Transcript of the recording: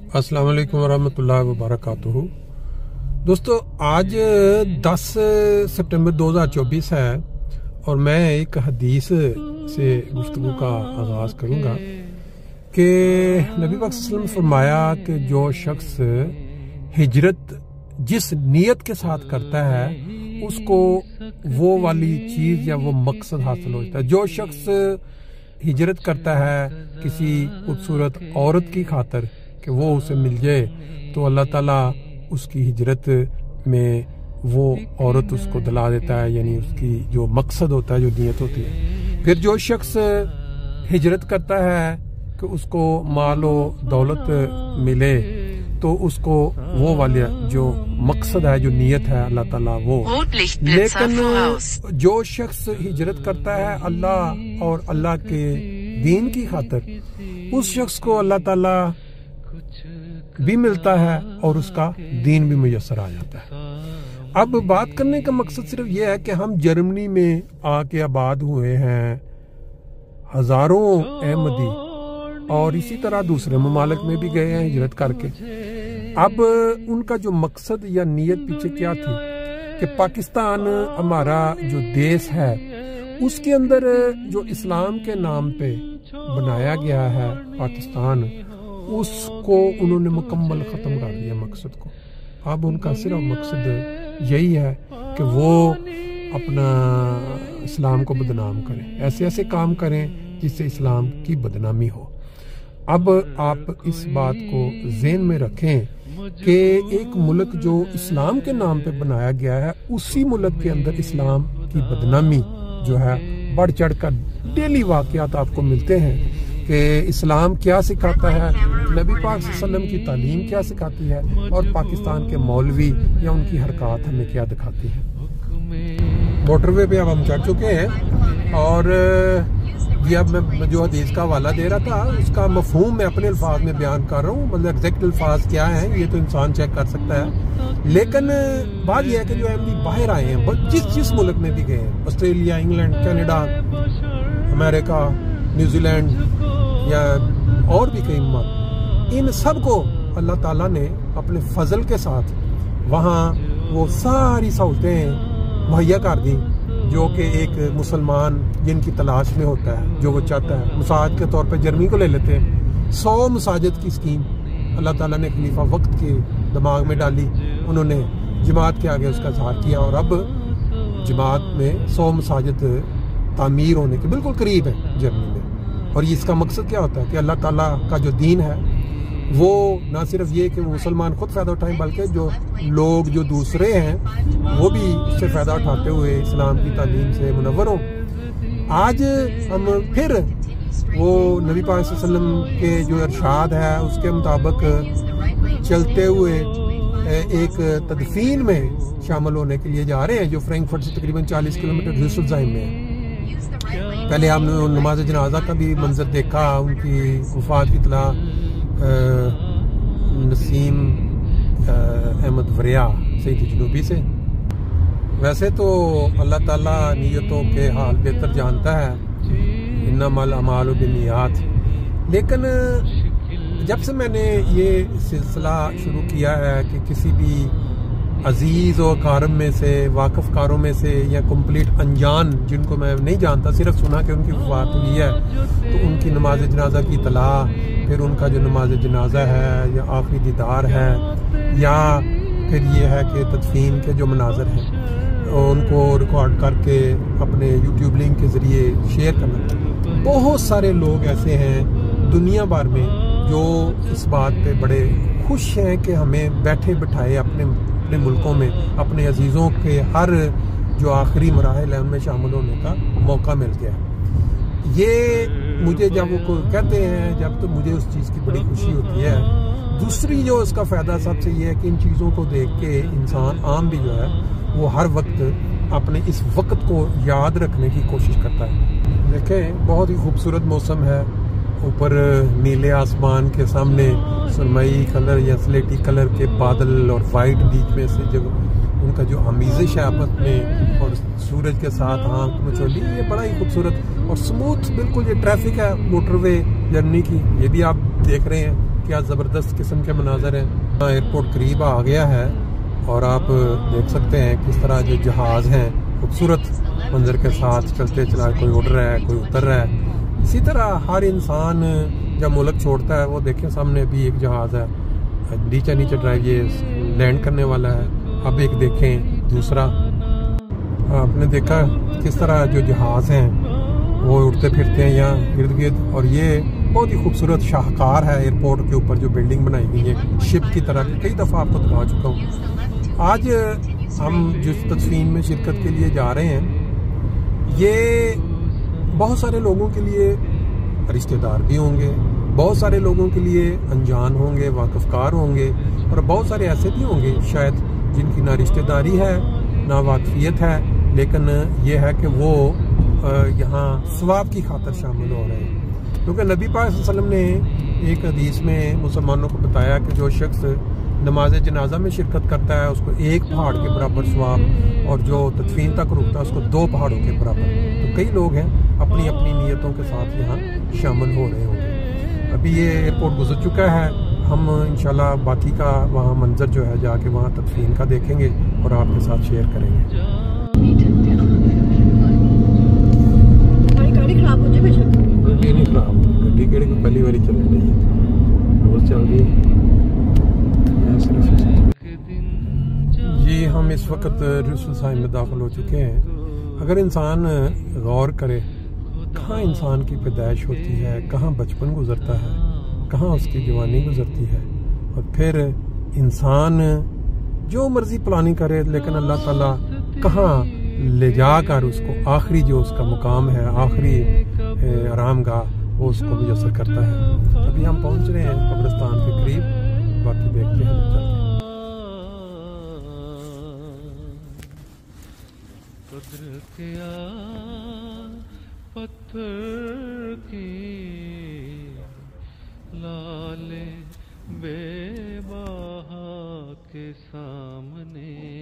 अस्सलाम वालेकुम वरहमतुल्लाहि वबरकातुहू। दोस्तों, आज 10 सितंबर 2024 है और मैं एक हदीस से गुफ्तगू का आगाज़ करूँगा कि नबी पाक सल्लल्लाहु अलैहि वसल्लम ने फरमाया कि जो शख्स हिजरत जिस नीयत के साथ करता है उसको वो वाली चीज़ या वो मकसद हासिल हो जाता है। जो शख्स हिजरत करता है किसी खूबसूरत औरत की खातिर कि वो उसे मिल जाए तो अल्लाह ताला उसकी हिजरत में वो औरत उसको दिला देता है, यानी उसकी जो मकसद होता है, जो नीयत होती है। फिर जो शख्स हिजरत करता है कि उसको मालो दौलत मिले तो उसको वो वाले जो मकसद है, जो नीयत है, अल्लाह ताला वो। लेकिन जो शख्स हिजरत करता है अल्लाह और अल्लाह के दीन की खातिर, उस शख्स को अल्लाह ताला भी मिलता है और उसका दीन भी मुयस्सर आ जाता है। अब बात करने का मकसद सिर्फ ये है कि हम जर्मनी में आके आबाद हुए हैं, हजारों अहमदी, और इसी तरह दूसरे ममालिक में भी गए हैं हिजरत करके। अब उनका जो मकसद या नीयत पीछे क्या थी कि पाकिस्तान हमारा जो देश है उसके अंदर जो इस्लाम के नाम पे बनाया गया है पाकिस्तान, उसको उन्होंने मुकम्मल ख़त्म कर दिया मकसद को। अब उनका सिर्फ मकसद यही है कि वो अपना इस्लाम को बदनाम करें, ऐसे ऐसे काम करें जिससे इस्लाम की बदनामी हो। अब आप इस बात को ज़हन में रखें कि एक मुल्क जो इस्लाम के नाम पे बनाया गया है, उसी मुल्क के अंदर इस्लाम की बदनामी जो है बढ़ चढ़ कर डेली वाक़यात आपको मिलते हैं कि इस्लाम क्या सिखाता है, नबी पाक सल्लल्लाहु अलैहि वसल्लम की तालीम क्या सिखाती है और पाकिस्तान के मौलवी या उनकी हरकत हमें क्या दिखाती है। मोटरवे पे अब हम चढ़ चुके हैं और ये अब मैं जो हदीस का हवाला दे रहा था उसका मफहूम मैं अपने अल्फाज में बयान कर रहा हूँ। मतलब एग्जैक्ट अल्फाज क्या हैं ये तो इंसान चेक कर सकता है, लेकिन बात यह है कि जो अहमदी बाहर आए हैं, जिस मुल्क में भी गए हैं, Australia, England, Canada, America, New Zealand या और भी कई मुल्क, इन सब को अल्लाह ताला ने अपने फजल के साथ वहाँ वो सारी सहूलतें मुहैया कर दी जो कि एक मुसलमान जिनकी तलाश में होता है, जो वो चाहता है। मिसाल के तौर पे जर्मनी को ले लेते हैं, 100 मसाजिद की स्कीम अल्लाह ताला ने खलीफा वक्त के दिमाग में डाली, उन्होंने जमात के आगे उसका इज़हार किया और अब जमात में 100 मसाजिद तामीर होने के बिल्कुल करीब है जर्मनी में। और इसका मकसद क्या होता है कि अल्लाह ताला का जो दीन है वो ना सिर्फ ये कि वो मुसलमान खुद फ़ायदा उठाएं, बल्कि जो लोग जो दूसरे हैं वो भी उससे फ़ायदा उठाते हुए इस्लाम की तालीम से मुनव्वर हों। आज हम फिर वो नबी पाक सल्लल्लाहु अलैहि वसल्लम के जो इरशाद है उसके मुताबिक चलते हुए एक तदफीन में शामिल होने के लिए जा रहे हैं जो फ्रैंकफर्ट से तकरीबन 40 किलोमीटर ड्यूसलज़ाइम में है। पहले हमने नमाज जनाजा का भी मंजर देखा, उनकी वफात की इत्तला नसीम अहमद वरिया सईद जुनूबी से। वैसे तो अल्लाह ताला नियतों के हाल बेहतर जानता है, इन्नमल अमालु बिन्नियात, लेकिन जब से मैंने ये सिलसिला शुरू किया है कि किसी भी अजीज़ और कारम में से, वाकफ़ कारों में से या कंप्लीट अनजान जिनको मैं नहीं जानता, सिर्फ सुना कि उनकी वफ़ात हुई है तो उनकी नमाज जनाजा की इत्तला, फिर उनका जो नमाज जनाजा है या आखिरी दीदार है या फिर ये है कि तदफीन के जो मनाज़र हैं उनको रिकॉर्ड करके अपने यूट्यूब लिंक के ज़रिए शेयर करना। बहुत सारे लोग ऐसे हैं दुनिया भर में जो इस बात पे बड़े खुश हैं कि हमें बैठे बिठाए अपने मुल्कों में अपने अजीज़ों के हर जो आखिरी मराहिल है उनमें शामिल होने का मौका मिल गया। ये मुझे जब वो कहते हैं जब तो मुझे उस चीज़ की बड़ी खुशी होती है। दूसरी जो उसका फ़ायदा सबसे ये है कि इन चीज़ों को देख के इंसान आम भी जो है वो हर वक्त अपने इस वक्त को याद रखने की कोशिश करता है। देखें, बहुत ही खूबसूरत मौसम है, ऊपर नीले आसमान के सामने सुरमई कलर या स्लेटी कलर के बादल और वाइट बीच में से जब उनका जो आमेज़िश है आपस में और सूरज के साथ आंख मचोली, ये बड़ा ही खूबसूरत और स्मूथ बिल्कुल ये ट्रैफिक है मोटरवे जर्नी की, ये भी आप देख रहे हैं کیا زبردست قسم کے مناظر ہیں. ایئرپورٹ قریب آ گیا ہے اور آپ دیکھ سکتے ہیں کس طرح جو جہاز ہیں خوبصورت منظر کے ساتھ چلتے چلا، کوئی اڑ رہا ہے کوئی اتر رہا ہے. اسی طرح ہر انسان جب ملک چھوڑتا ہے، وہ دیکھیں سامنے ابھی ایک جہاز ہے نیچے ڈرائیو، یہ لینڈ کرنے والا ہے. اب ایک دیکھیں دوسرا. آپ نے دیکھا کس طرح جو جہاز ہیں وہ اڑتے پھرتے ہیں یہاں ارد گرد، اور یہ بہت ہی خوبصورت شاہکار ہے ایئرپورٹ کے اوپر جو بلڈنگ بنائی ہوئی ہے شپ کی طرح. کئی دفعہ آپ کو دکھا چکا ہوں. آج ہم جس تدفین میں شرکت کے لیے جا رہے ہیں، یہ بہت سارے لوگوں کے لیے رشتہ دار بھی ہوں گے، بہت سارے لوگوں کے لیے انجان ہوں گے، واقف کار ہوں گے، اور بہت سارے ایسے بھی ہوں گے شاید جن کی نہ رشتہ داری ہے نہ واقفیت ہے، لیکن یہ ہے کہ وہ یہاں ثواب کی خاطر شامل ہو رہے ہیں. کیونکہ نبی پاک صلی اللہ علیہ وسلم نے ایک حدیث میں مسلمانوں کو بتایا کہ جو شخص نماز جنازہ میں شرکت کرتا ہے اس کو 1 پہاڑ کے برابر ثواب، اور جو تدفین تک رکتا ہے اس کو 2 پہاڑوں کے برابر. تو کئی لوگ ہیں اپنی اپنی نیتوں کے ساتھ یہاں شامل ہو رہے ہوں گے. ابھی یہ ایئرپورٹ گزر چکا ہے. ہم انشاءاللہ باقی کا وہاں منظر جو ہے جا کے وہاں تدفین کا دیکھیں گے اور آپ کے ساتھ شیئر کریں گے. گڈی نہیں خراب، گڈی کہڑی کو پہلی باری چلن رہی ہے، روز چل رہی ہے. جی ہم اس وقت رسول صاحب میں داخل ہو چکے ہیں. اگر انسان غور کرے کہاں انسان کی پیدائش ہوتی ہے، کہاں بچپن گزرتا ہے، کہاں اس کی جوانی گزرتی ہے، اور پھر انسان جو مرضی پلاننگ کرے لیکن اللہ تعالیٰ کہاں لے جا کر اس کو آخری جو اس کا مقام ہے، آخری آرام گاہ، وہ اس کو میسر کرتا ہے. ابھی ہم پہنچ رہے ہیں قبرستان کے قریب، باقی دیکھتے ہیں چلتے ہیں. پتھر کی لالے بے بہا کے سامنے